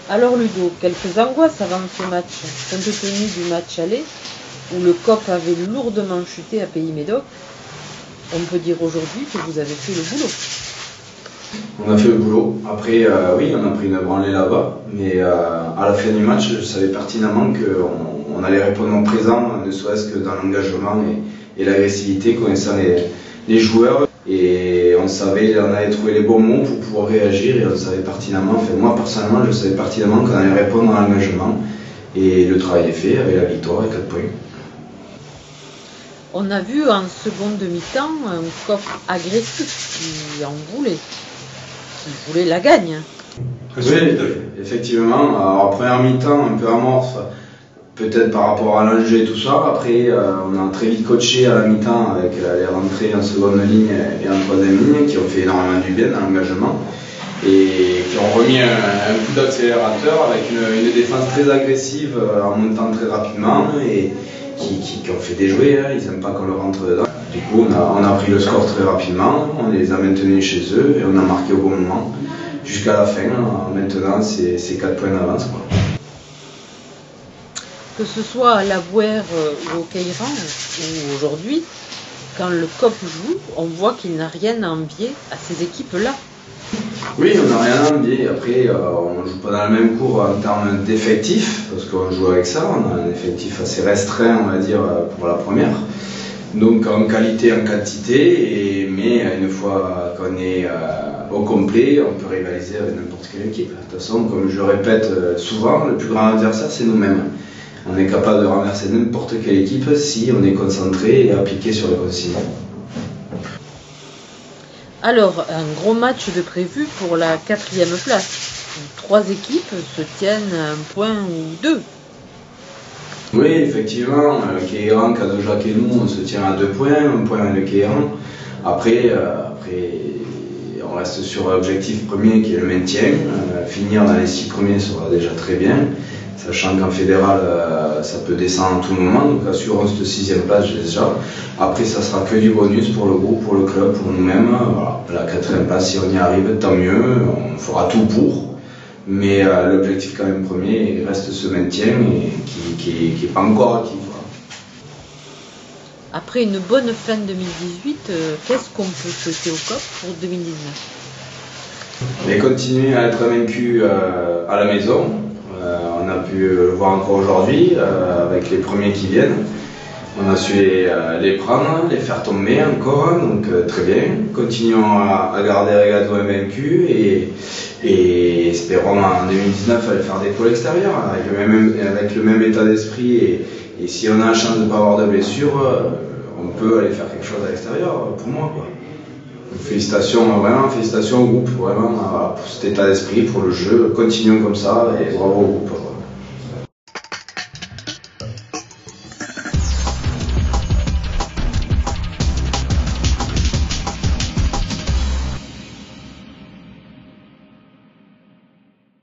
Alors Ludo, quelques angoisses avant ce match, compte tenu du match aller, où le COP avait lourdement chuté à Pays-Médoc. On peut dire aujourd'hui que vous avez fait le boulot. On a fait le boulot. Après, oui, on a pris une branlée là-bas, mais à la fin du match, je savais pertinemment qu'on allait répondre présent, ne serait-ce que dans l'engagement et l'agressivité, connaissant les joueurs. Et on allait trouver les bons mots pour pouvoir réagir, et on savait pertinemment, enfin moi personnellement, je savais pertinemment qu'on allait répondre à l'engagement. Et le travail est fait avec la victoire et 4 points. On a vu en seconde mi-temps un COP agressif qui en voulait. Qui voulait la gagne. Oui, effectivement. Alors, en première mi-temps, un peu amorphe, peut-être par rapport à l'enjeu et tout ça. Après, on a très vite coaché à la mi-temps avec les rentrées en seconde ligne et en troisième ligne qui ont fait énormément du bien dans l'engagement et qui ont remis un coup d'accélérateur avec une défense très agressive en montant très rapidement et qui ont fait déjouer. Ils n'aiment pas qu'on leur rentre dedans. Du coup, on a pris le score très rapidement, on les a maintenus chez eux et on a marqué au bon moment jusqu'à la fin. Maintenant, c'est 4 points d'avance. Que ce soit à la Bouère ou au Queyran ou aujourd'hui, quand le COP joue, on voit qu'il n'a rien à envier à ces équipes-là. Oui, on n'a rien à envier. Après, on ne joue pas dans le même cours en termes d'effectifs, parce qu'on joue avec ça. On a un effectif assez restreint, on va dire, pour la première. Donc en qualité, en quantité, mais une fois qu'on est au complet, on peut rivaliser avec n'importe quelle équipe. De toute façon, comme je le répète souvent, le plus grand adversaire, c'est nous-mêmes. On est capable de renverser n'importe quelle équipe si on est concentré et appliqué sur les consignes. Alors, un gros match de prévu pour la 4e place. 3 équipes se tiennent à un point ou 2. Oui, effectivement, le Queyran, Cadojac et nous, on se tient à 2 points, 1 point avec le Queyran. Après, on reste sur l'objectif premier qui est le maintien. Finir dans les 6 premiers sera déjà très bien, sachant qu'en fédéral, ça peut descendre à tout moment, donc assurons cette 6e place déjà. Après, ça sera que du bonus pour le groupe, pour le club, pour nous-mêmes. Voilà. La 4e place, si on y arrive, tant mieux, on fera tout pour. Mais l'objectif quand même premier reste ce maintien et qui n'est pas encore acquis. Voilà. Après une bonne fin 2018, qu'est-ce qu'on peut souhaiter au COP pour 2019? Mais continuer à être vaincu à la maison. On a pu le voir encore aujourd'hui avec les premiers qui viennent. On a su les prendre, les faire tomber encore, donc très bien. Continuons à garder Regato invaincu et espérons en 2019 aller faire des pôles extérieurs avec le même état d'esprit et si on a la chance de ne pas avoir de blessure, on peut aller faire quelque chose à l'extérieur pour moi. Félicitations au groupe, vraiment, pour cet état d'esprit, pour le jeu. Continuons comme ça et bravo au groupe.